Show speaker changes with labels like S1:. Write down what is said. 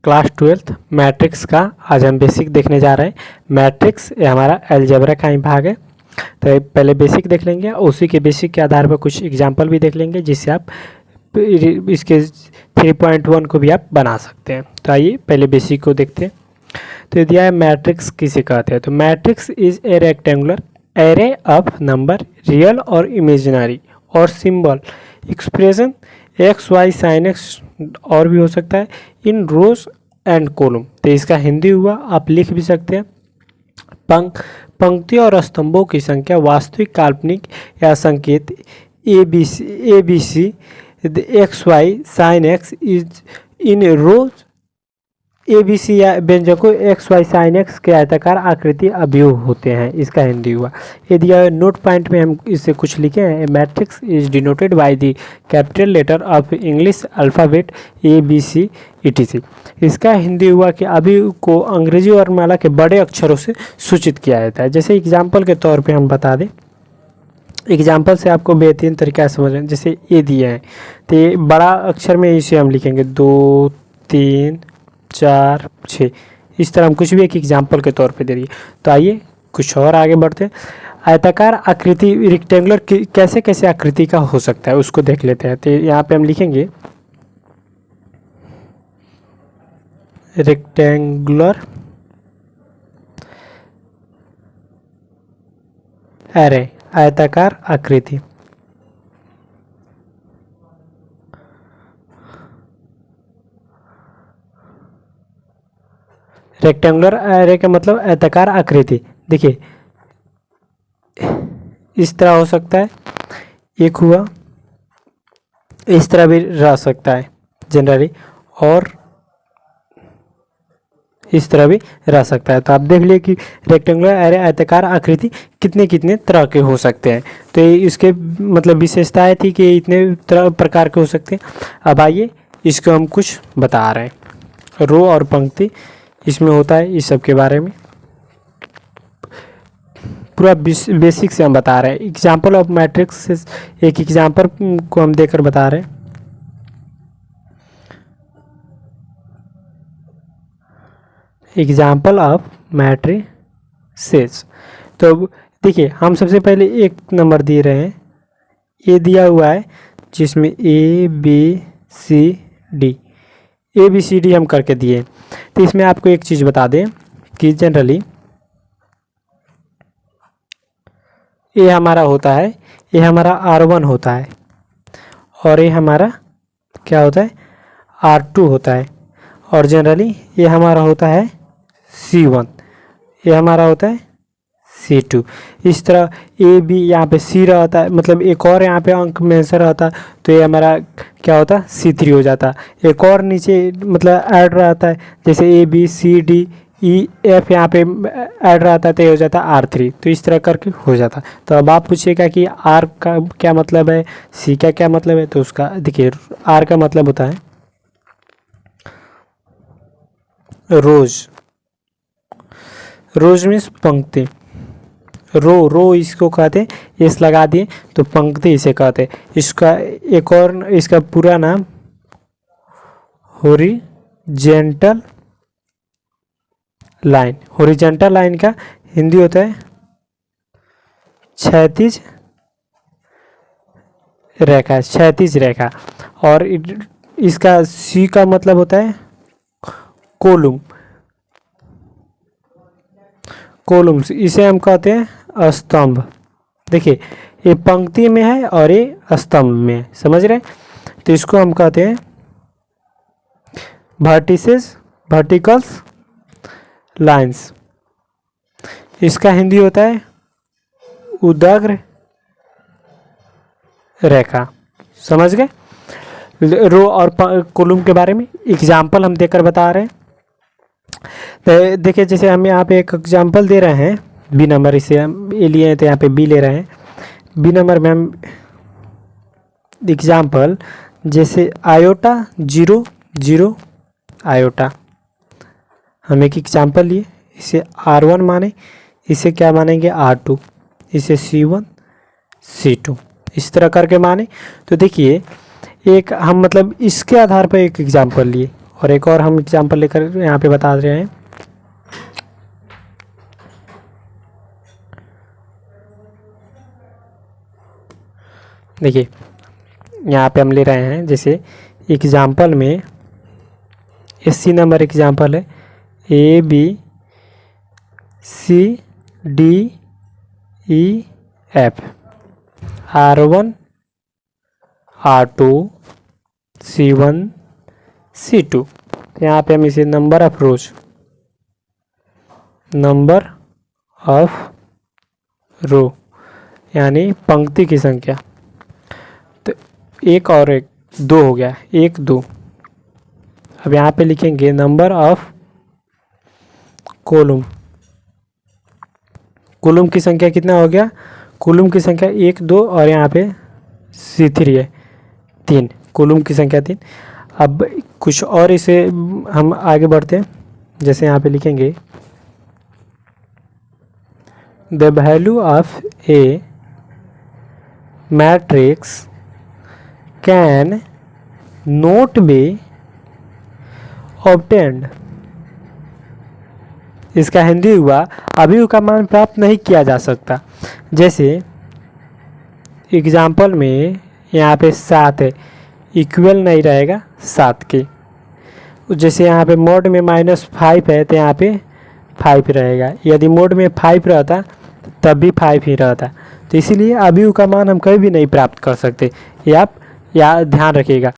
S1: Class 12th matrix का आज हम बेसिक देखने जा रहे हैं। मैट्रिक्स ये हमारा अलजेब्रा का ही भाग है, तो पहले बेसिक देख लेंगे, उसी के बेसिक के आधार पर कुछ एग्जांपल भी देख लेंगे जिससे आप इसके 3.1 को भी आप बना सकते हैं। तो आइए पहले बेसिक को देखते हैं। तो दिया है मैट्रिक्स किसे कहते हैं। तो matrix is a rectangular array of number real और इमेजिनरी और symbol expression x y sine x और भी हो सकता है इन रोज एंड कॉलम। तो इसका हिंदी हुआ, आप लिख भी सकते हैं पंक्ति और स्तंभों की संख्या वास्तविक काल्पनिक या संकेत A B C x y sine x is in rows A B C या व्यंजकों एक्स वाई साइन एक्स के आयताकार आकृति अवयव होते हैं। इसका हिंदी हुआ। यदि नोट पॉइंट में हम इससे कुछ लिखे हैं, matrix is denoted by the capital letter of English alphabet A B C etc। इसका हिंदी हुआ कि अवयव को अंग्रेजी वर्णमाला के बड़े अक्षरों से सूचित किया जाता है। जैसे एग्जाम्पल के तौर पर हम बता दें, एग्जाम्पल से आपको बेहतरीन तरीका से समझें। जैसे ये दिया है तो ये बड़ा अक्षर में इसे हम लिखेंगे 2 3 4 6, इस तरह हम कुछ भी एक एग्जाम्पल के तौर पे दे रही है। तो आइए कुछ और आगे बढ़ते हैं। आयताकार आकृति रेक्टेंगुलर कैसे कैसे आकृति का हो सकता है उसको देख लेते हैं। तो यहाँ पे हम लिखेंगे रेक्टेंगुलर एरे आयताकार आकृति। रेक्टेंगुलर एरे का मतलब आयताकार आकृति। देखिए इस तरह हो सकता है, एक हुआ, इस तरह भी रह सकता है जनरली, और इस तरह भी रह सकता है। तो आप देख लिए कि रेक्टेंगुलर एरे आयताकार आकृति कितने कितने तरह के हो सकते हैं। तो इसके मतलब विशेषताएं थी कि इतने तरह प्रकार के हो सकते हैं। अब आइए इसको हम कुछ बता रहे हैं। रो और पंक्ति इसमें होता है, इस सब के बारे में पूरा बेसिक से हम बता रहे हैं। एग्जाम्पल ऑफ मैट्रिक्स से एक एग्जाम्पल को हम देकर बता रहे हैं। Example of matrices. तो देखिए हम सबसे पहले एक नंबर दे रहे हैं, ये दिया हुआ है जिसमें ए बी सी डी हम करके दिए। तो इसमें आपको एक चीज़ बता दें कि जनरली ये हमारा होता है, ये हमारा R1 होता है और ये हमारा क्या होता है R2 होता है, और जनरली ये हमारा होता है C1, ये हमारा होता है C2। इस तरह ए बी यहाँ पे C रहता है, मतलब एक और यहाँ पे अंक मेंशन रहता है, तो ये हमारा क्या होता है C3 हो जाता है। एक और नीचे मतलब ऐड रहता है, जैसे A B C D E F यहाँ पे ऐड रहता है, तो ये हो जाता है R3। तो इस तरह करके हो जाता है। तो अब आप पूछिएगा कि R का क्या मतलब है, C का क्या मतलब है। तो उसका देखिए R का मतलब होता है रोज मीन्स पंक्ति। रो इसको कहते हैं, इस लगा दिए तो पंक्ति इसे कहते हैं। इसका एक और इसका पूरा नाम हॉरिजेंटल लाइन। हॉरिजेंटल लाइन का हिंदी होता है क्षैतिज रेखा, क्षैतिज रेखा। और इसका सी का मतलब होता है कॉलम, इसे हम कहते हैं स्तंभ। देखिए ये पंक्ति में है और ये स्तंभ में है, समझ रहे हैं। तो इसको हम कहते हैं वर्टिकल्स लाइंस। इसका हिंदी होता है उदग्र रेखा, समझ गए। रो और कॉलम के बारे में एग्जाम्पल हम देकर बता रहे हैं। तो देखिए जैसे हम यहाँ पे एक एग्जाम्पल दे रहे हैं, बी नंबर, इसे हम ए लिए हैं तो यहाँ पे बी ले रहे हैं। बी नंबर में हम एग्जाम्पल जैसे आयोटा 0 0 आयोटा, हम एक एग्जाम्पल लिए, इसे R1 माने, इसे क्या मानेंगे R2, इसे C1 C2, इस तरह करके माने। तो देखिए एक हम मतलब इसके आधार पर एक एग्जाम्पल लिए और एक और हम एग्जांपल लेकर यहाँ पे बता रहे हैं। देखिए यहाँ पे हम ले रहे हैं, जैसे एग्जांपल में 80 नंबर एग्जांपल है A B C D E F, R1 R2 C1 C2। यहाँ पे हम इसे नंबर ऑफ रो यानी पंक्ति की संख्या, तो एक और एक दो हो गया, 1 2। अब यहाँ पे लिखेंगे नंबर ऑफ कॉलम की संख्या कितना हो गया, कॉलम की संख्या 1 2 और यहाँ पे C3 है 3, कॉलम की संख्या 3। अब कुछ और इसे हम आगे बढ़ते हैं, जैसे यहाँ पे लिखेंगे the value of A matrix can note B obtained. इसका हिंदी हुआ अभी का मान प्राप्त नहीं किया जा सकता। जैसे एग्जाम्पल में यहाँ पे 7 है, इक्वल नहीं रहेगा 7 के। जैसे यहाँ पे मोड में -5 है तो यहाँ पे 5 रहेगा, यदि मोड में 5 रहता तब भी 5 ही रहता। तो इसीलिए अभी का मान हम कभी भी नहीं प्राप्त कर सकते, ये आप ध्यान रखिएगा।